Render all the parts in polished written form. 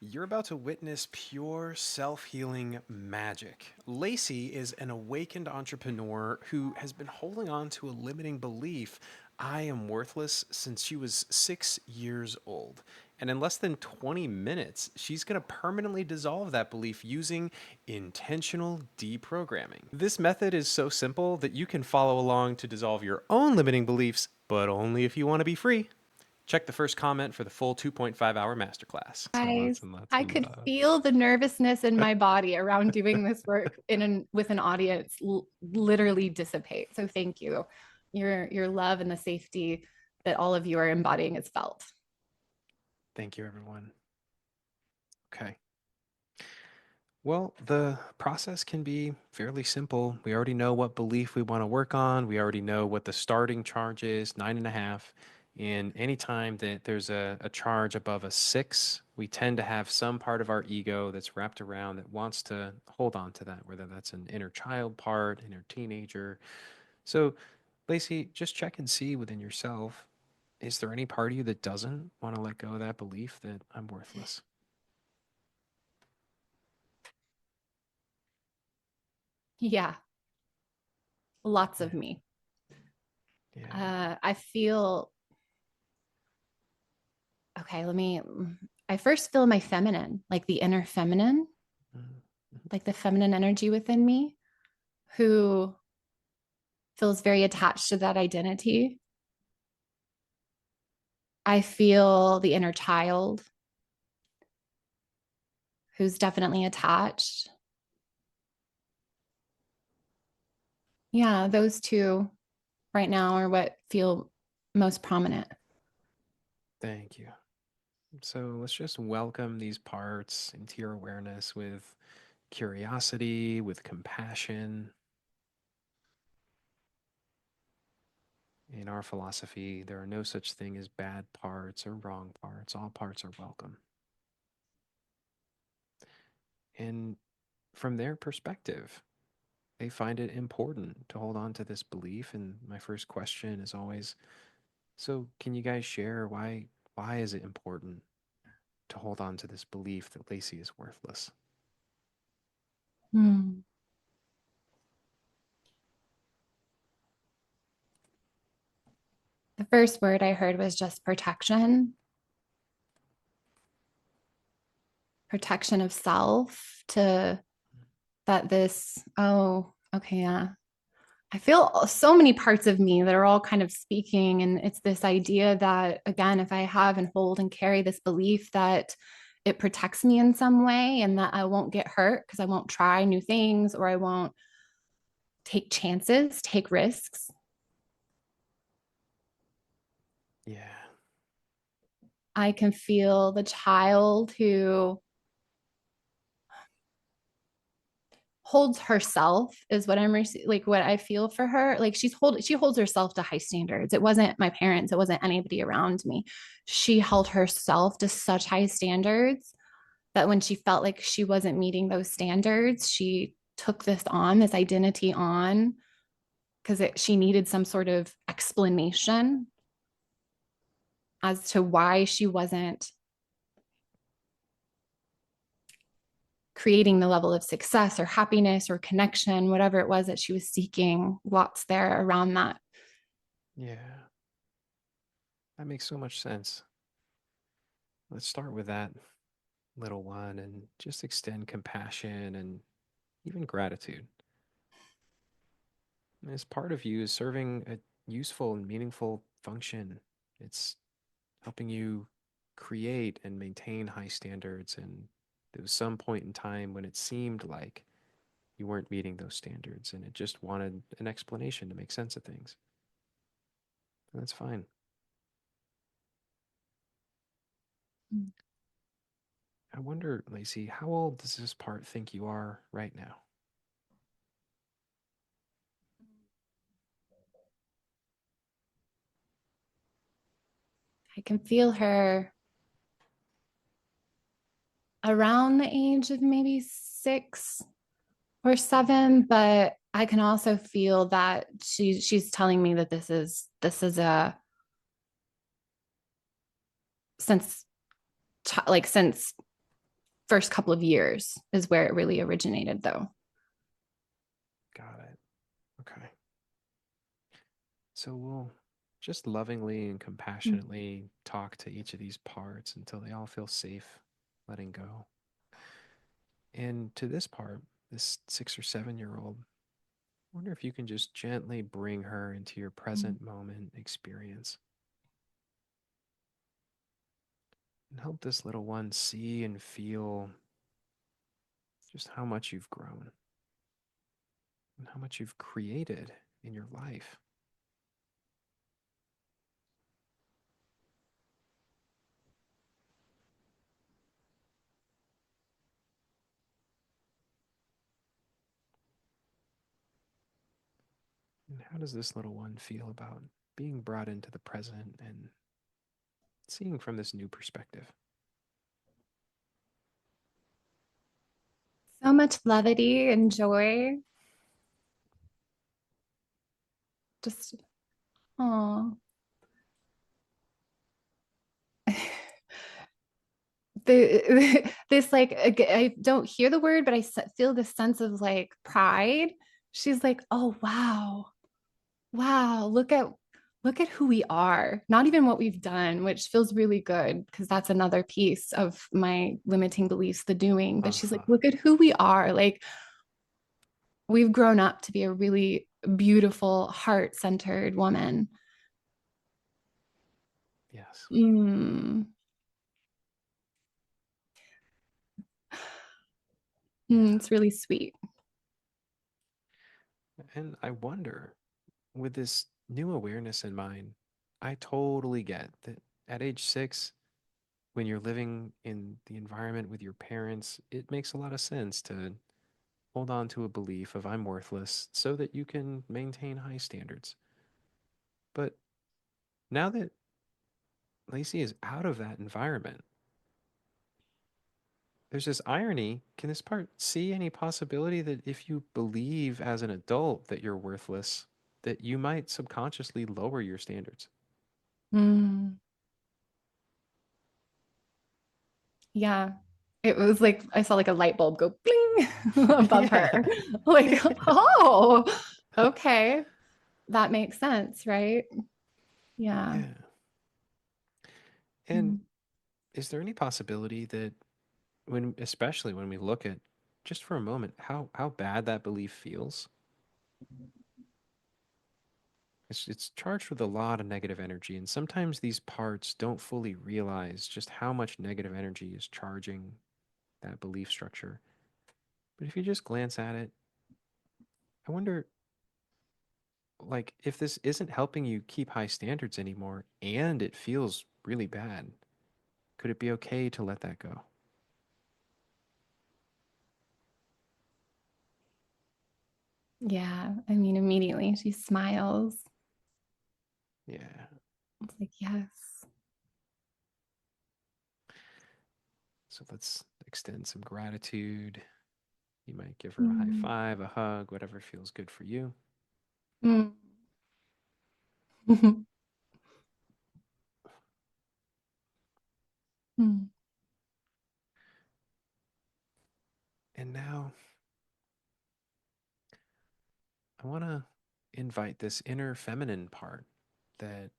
You're about to witness pure self-healing magic. Lacey is an awakened entrepreneur who has been holding on to a limiting belief, I am worthless, since she was 6 years old. And in less than 20 minutes, she's going to permanently dissolve that belief using intentional deprogramming. This method is so simple that you can follow along to dissolve your own limiting beliefs, but only if you want to be free. Check the first comment for the full 2.5-hour masterclass. Lots and Guys, lots and lots I of could love. feel the nervousness in my body around doing this work with an audience literally dissipate. So thank you. Your love and the safety that all of you are embodying is felt. Thank you, everyone. Okay. Well, the process can be fairly simple. We already know what belief we want to work on. We already know what the starting charge is, 9.5. And anytime that there's a charge above a 6, we tend to have some part of our ego that's wrapped around that wants to hold on to that, whether that's an inner child part, inner teenager. So, Lacey, just check and see within yourself, is there any part of you that doesn't want to let go of that belief that I'm worthless? Yeah, lots Yeah. of me. Yeah. I feel okay. I first feel my feminine, like the inner feminine, Mhm. like the feminine energy within me, who feels very attached to that identity. I feel the inner child who's definitely attached. Yeah, those two right now are what feel most prominent. Thank you. So let's just welcome these parts into your awareness with curiosity, with compassion. In our philosophy, there are no such thing as bad parts or wrong parts. All parts are welcome. And from their perspective, they find it important to hold on to this belief. And my first question is always, so can you guys share why is it important to hold on to this belief that Lacey is worthless? Hmm. The first word I heard was just protection of self to that this, oh, okay, yeah. I feel so many parts of me that are all kind of speaking. And it's this idea that, again, if I have and hold and carry this belief that it protects me in some way and that I won't get hurt because I won't try new things or I won't take chances, take risks. Yeah. I can feel the child who holds herself is what like what I feel for her. Like she holds herself to high standards. It wasn't my parents, it wasn't anybody around me. She held herself to such high standards that when she felt like she wasn't meeting those standards, she took this identity on because she needed some sort of explanation as to why she wasn't creating the level of success or happiness or connection, whatever it was that she was seeking, lots there around that. Yeah. That makes so much sense. Let's start with that little one and just extend compassion and even gratitude. As part of you is serving a useful and meaningful function. It's helping you create and maintain high standards. And there was some point in time when it seemed like you weren't meeting those standards and it just wanted an explanation to make sense of things. And that's fine. I wonder, Lacey, how old does this part think you are right now? I can feel her around the age of maybe 6 or 7, but I can also feel that she's telling me that this is a since like since first couple of years is where it really originated, though. Got it. Okay. So we'll just lovingly and compassionately talk to each of these parts until they all feel safe letting go. And to this part, this 6 or 7 year old, I wonder if you can just gently bring her into your present moment experience and help this little one see and feel just how much you've grown and how much you've created in your life. And how does this little one feel about being brought into the present and seeing from this new perspective? So much levity and joy. Just, oh. This like I don't hear the word, but I feel this sense of like pride. She's like, oh wow, wow, look at who we are, not even what we've done, which feels really good because that's another piece of my limiting beliefs, the doing. But Uh she's like, huh. look at who we are. Like we've grown up to be a really beautiful, heart-centered woman. Yes. Mm. Yeah. It's really sweet. And I wonder, with this new awareness in mind, I totally get that at age 6, when you're living in the environment with your parents, it makes a lot of sense to hold on to a belief of I'm worthless so that you can maintain high standards. But now that Lacey is out of that environment, there's this irony. Can this part see any possibility that if you believe as an adult that you're worthless, that you might subconsciously lower your standards? Mm. Yeah. It was like I saw like a light bulb go bling above her. Yeah. Like, Yeah. oh, okay. That makes sense, right? Yeah. Yeah. And Mm. is there any possibility that especially when we look at just for a moment how bad that belief feels, it's charged with a lot of negative energy, and sometimes these parts don't fully realize just how much negative energy is charging that belief structure. But if you just glance at it, I wonder, like, if this isn't helping you keep high standards anymore and it feels really bad, could it be okay to let that go? Yeah. I mean, immediately she smiles. Yeah. It's like, yes. So let's extend some gratitude. You might give her a high Mm. five, a hug, whatever feels good for you. Mm. Mm. And now I want to invite this inner feminine part that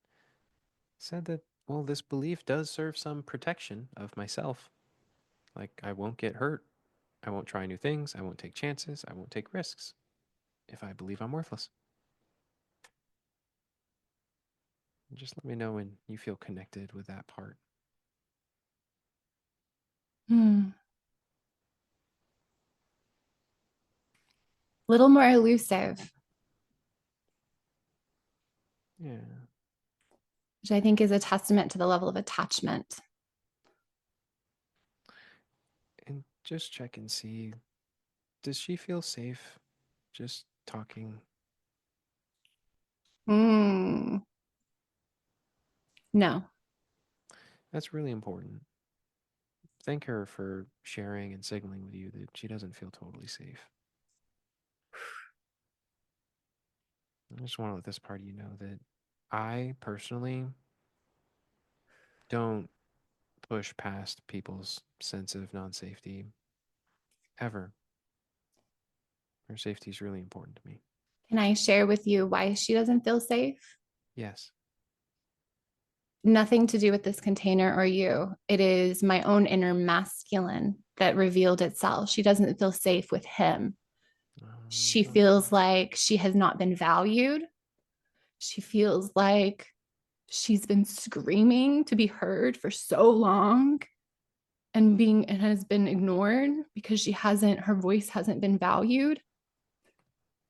said that, well, this belief does serve some protection of myself. Like, I won't get hurt. I won't try new things. I won't take chances. I won't take risks if I believe I'm worthless. Just let me know when you feel connected with that part. Mm. Little more elusive, Yeah. which I think is a testament to the level of attachment. And just check and see, does she feel safe just talking? Mm. No. That's really important. Thank her for sharing and signaling with you that she doesn't feel totally safe. I just want to let this part of you know that I personally don't push past people's sense of non-safety ever. Her safety is really important to me. Can I share with you why she doesn't feel safe? Yes. Nothing to do with this container or you. It is my own inner masculine that revealed itself. She doesn't feel safe with him. She Okay. feels like she has not been valued. She feels like she's been screaming to be heard for so long and has been ignored because her voice hasn't been valued.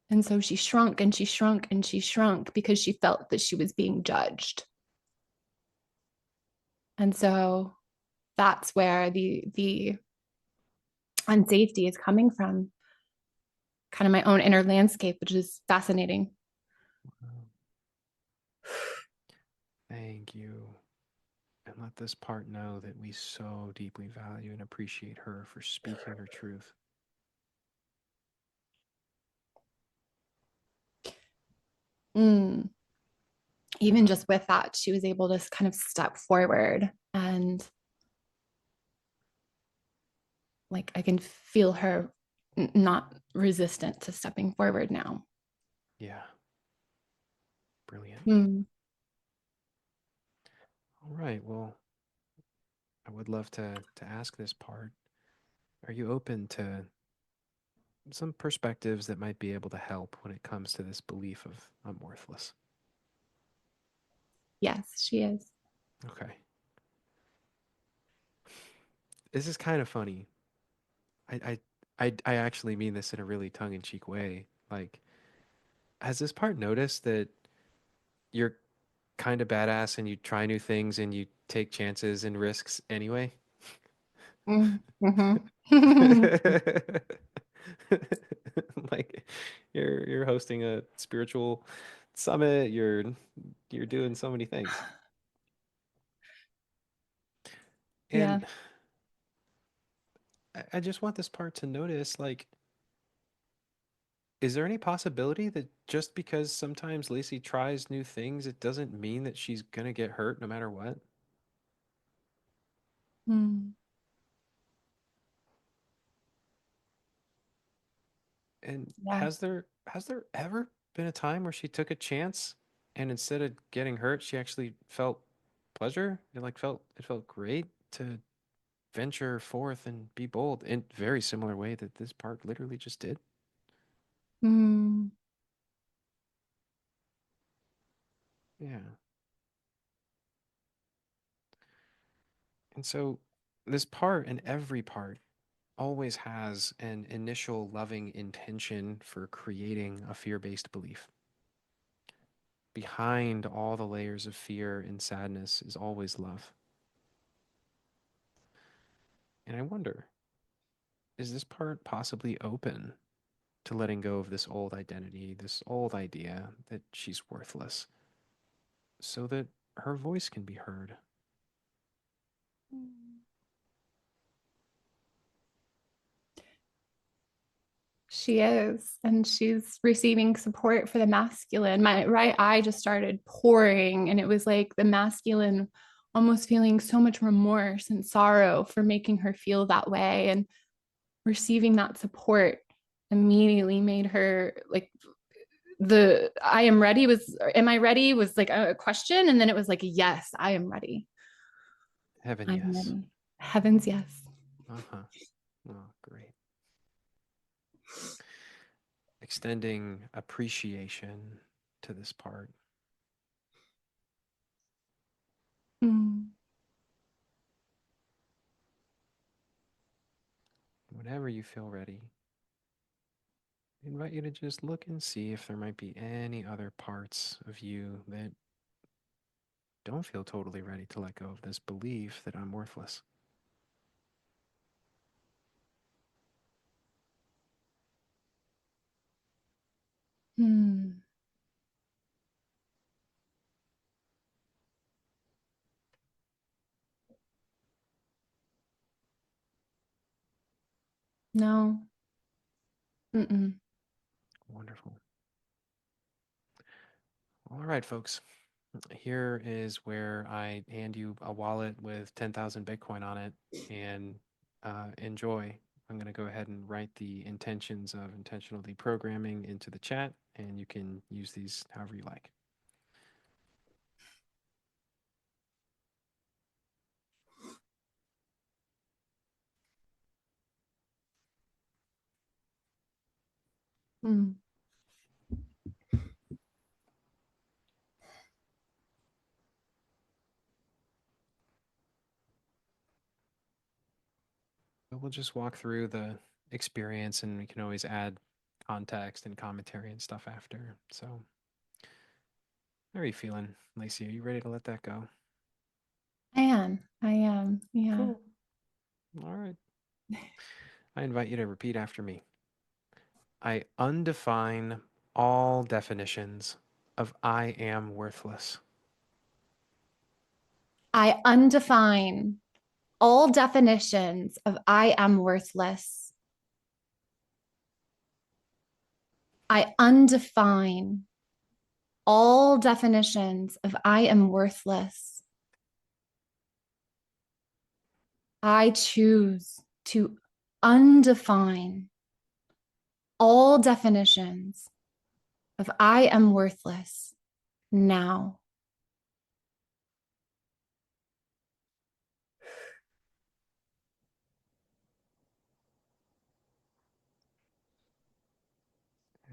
And so she shrunk and she shrunk and she shrunk because she felt that she was being judged. And so that's where the unsafety is coming from, kind of my own inner landscape, which is fascinating. Thank you. And let this part know that we so deeply value and appreciate her for speaking her truth. Mm. Even Yeah. just with that, she was able to kind of step forward and like I can feel her not resistant to stepping forward now. Yeah. Brilliant. Mm. All right. Well, I would love to ask this part. Are you open to some perspectives that might be able to help when it comes to this belief of I'm worthless? Yes, she is. Okay. This is kind of funny. I I actually mean this in a really tongue-in-cheek way. Like, has this part noticed that you're kind of badass and you try new things and you take chances and risks anyway? Mm-hmm. Like you're hosting a spiritual summit, you're doing so many things. Yeah. And I just want this part to notice, like, is there any possibility that just because sometimes Lacey tries new things, it doesn't mean that she's gonna get hurt no matter what? Mm. And Yeah. has there ever been a time where she took a chance and instead of getting hurt, she actually felt pleasure? It felt great to venture forth and be bold in very similar way that this part literally just did. Mm. Yeah. And so this part and every part always has an initial loving intention for creating a fear-based belief. Behind all the layers of fear and sadness is always love. And I wonder, is this part possibly open to letting go of this old identity, this old idea that she's worthless, so that her voice can be heard? She is. And she's receiving support for the masculine. My right eye just started pouring, and it was like the masculine almost feeling so much remorse and sorrow for making her feel that way. And receiving that support immediately made her like the I am ready was am I ready was like a question. And then it was like, yes, I am ready. Heaven, I'm yes. ready. Heavens, yes. Uh-huh. Oh, great. Extending appreciation to this part. Mm. Whenever you feel ready, I invite you to just look and see if there might be any other parts of you that don't feel totally ready to let go of this belief that I'm worthless. Mm. No. Mm-mm. Wonderful. All right, folks. Here is where I hand you a wallet with 10,000 Bitcoin on it and enjoy. I'm going to go ahead and write the intentions of intentional deprogramming into the chat, and you can use these however you like. Mm. But we'll just walk through the experience, and we can always add context and commentary and stuff after. So, how are you feeling, Lacey? Are you ready to let that go? I am. I am. Yeah. Cool. All right. I invite you to repeat after me. I undefine all definitions of I am worthless. I undefine all definitions of I am worthless. I undefine all definitions of I am worthless. I choose to undefine all definitions of I am worthless now.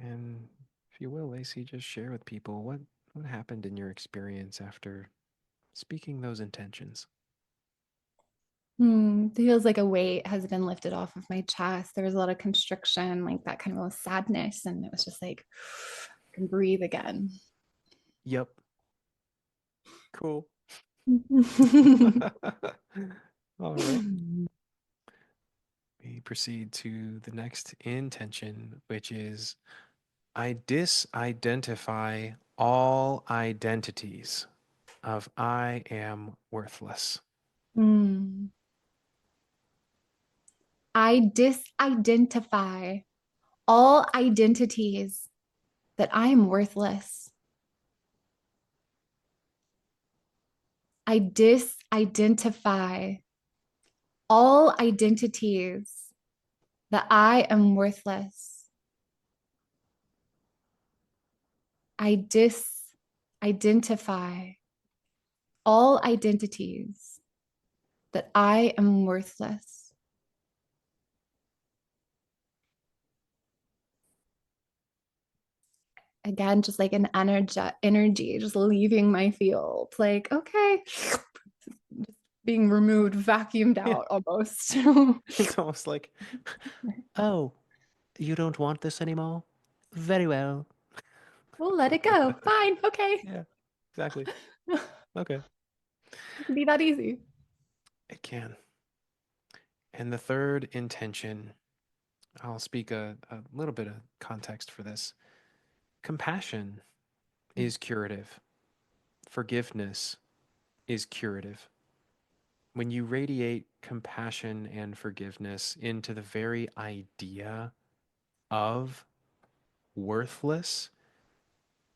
And if you will, Lacey, just share with people what happened in your experience after speaking those intentions. Feels like a weight has been lifted off of my chest. There was a lot of constriction, like that kind of sadness. And it was just like, I can breathe again. Yep. Cool. All right. We proceed to the next intention, which is I disidentify all identities of I am worthless. Mm. I disidentify all identities that I am worthless. I disidentify all identities that I am worthless. I disidentify all identities that I am worthless. Again, just like an energy, just leaving my field. Like, okay, just being removed, vacuumed Yeah, out almost. it's almost like, oh, you don't want this anymore? Very well. We'll let it go. Fine. Okay. Yeah, exactly. Okay. It can be that easy. It can. And the third intention, I'll speak a little bit of context for this. Compassion is curative, forgiveness is curative. When you radiate compassion and forgiveness into the very idea of worthless,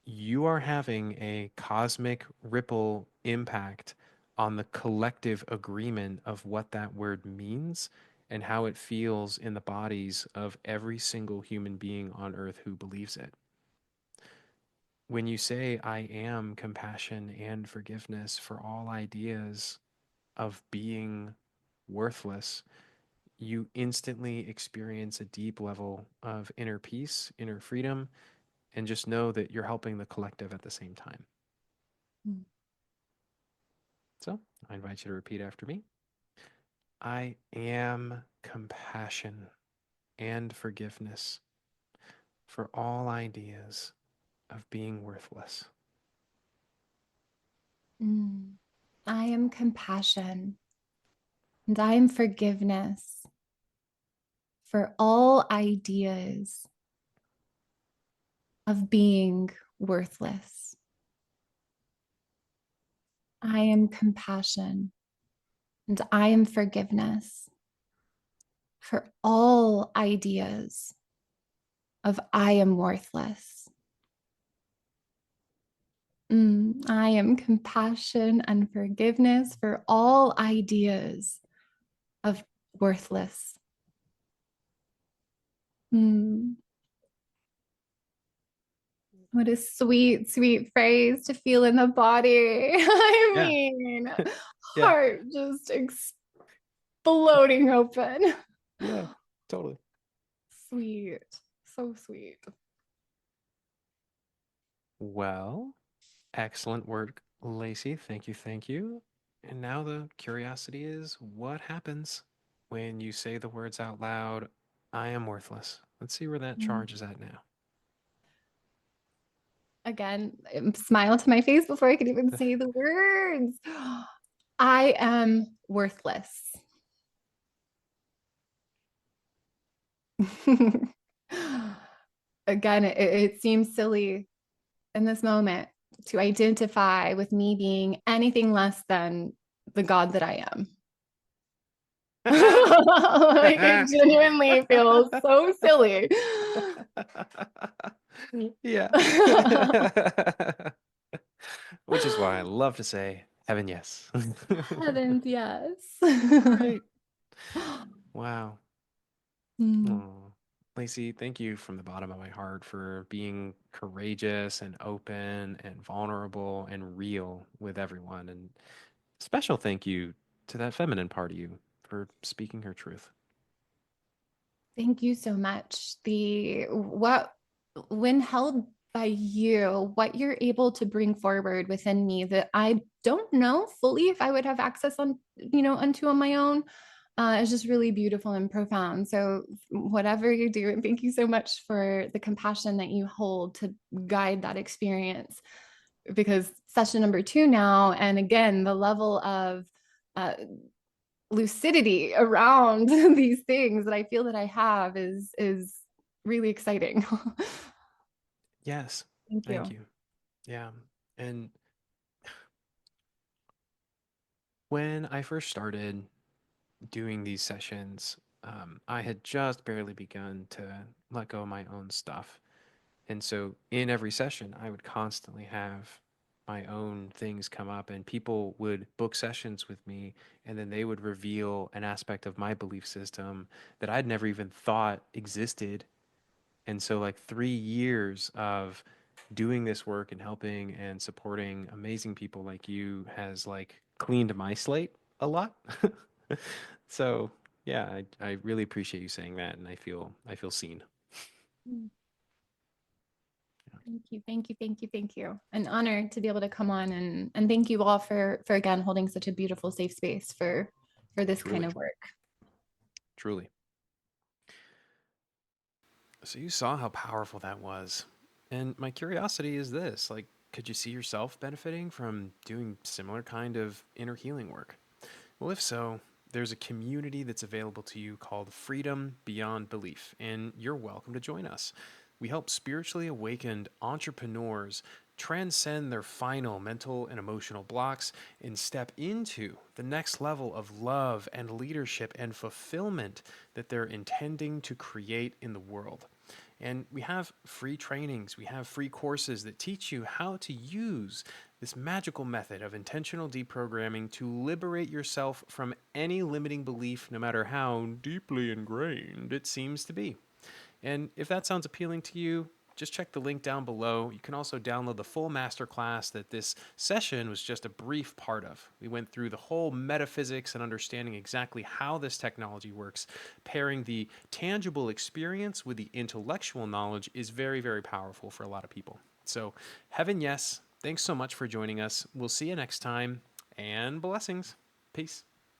you are having a cosmic ripple impact on the collective agreement of what that word means and how it feels in the bodies of every single human being on earth who believes it. When you say, I am compassion and forgiveness for all ideas of being worthless, you instantly experience a deep level of inner peace, inner freedom, and just know that you're helping the collective at the same time. So I invite you to repeat after me. I am compassion and forgiveness for all ideas of being worthless. I am compassion and I am forgiveness for all ideas of being worthless. I am compassion and I am forgiveness for all ideas of I am worthless. I am compassion and forgiveness for all ideas of worthless. Mm. What a sweet, sweet phrase to feel in the body. I Yeah. mean, Yeah. heart just exploding open. Yeah. Totally. Sweet. So sweet. Well, excellent work, Lacey. Thank you. Thank you. And now the curiosity is what happens when you say the words out loud, I am worthless? Let's see where that charge is at now. Again, smile to my face before I could even say the words. I am worthless. Again, it seems silly in this moment to identify with me being anything less than the God that I am. Like it genuinely feels so silly. Yeah. Which is why I love to say heaven yes. Heavens, yes. Great. Wow. Mm. Oh, Lacey, thank you from the bottom of my heart for being courageous and open and vulnerable and real with everyone. And special thank you to that feminine part of you for speaking her truth. Thank you so much. The what when held by you, what you're able to bring forward within me that I don't know fully if I would have access on, unto on my own, is just really beautiful and profound. So whatever you do, and thank you so much for the compassion that you hold to guide that experience. Because session number two now, and again, the level of uh, lucidity around these things that I feel that I have is really exciting. Yes, Thank thank you. you. Yeah. And when I first started doing these sessions, I had just barely begun to let go of my own stuff. And so in every session, I would constantly have my own things come up, and people would book sessions with me, and then they would reveal an aspect of my belief system that I'd never even thought existed. And so, like, 3 years of doing this work and helping and supporting amazing people like you has like cleaned my slate a lot. So, yeah, I really appreciate you saying that, and I feel seen. Thank you. Thank you. Thank you. Thank you. An honor to be able to come on and thank you all for again holding such a beautiful safe space for this kind Truly, of work. truly. So you saw how powerful that was. And my curiosity is this, like, could you see yourself benefiting from doing similar kind of inner healing work? Well, if so, there's a community that's available to you called Freedom Beyond Belief, and you're welcome to join us. We help spiritually awakened entrepreneurs transcend their final mental and emotional blocks and step into the next level of love and leadership and fulfillment that they're intending to create in the world. And we have free trainings, we have free courses that teach you how to use this magical method of intentional deprogramming to liberate yourself from any limiting belief, no matter how deeply ingrained it seems to be. And if that sounds appealing to you, just check the link down below. You can also download the full masterclass that this session was just a brief part of. We went through the whole metaphysics and understanding exactly how this technology works. Pairing the tangible experience with the intellectual knowledge is very, very powerful for a lot of people. So, heaven, yes. Thanks so much for joining us. We'll see you next time, and blessings. Peace.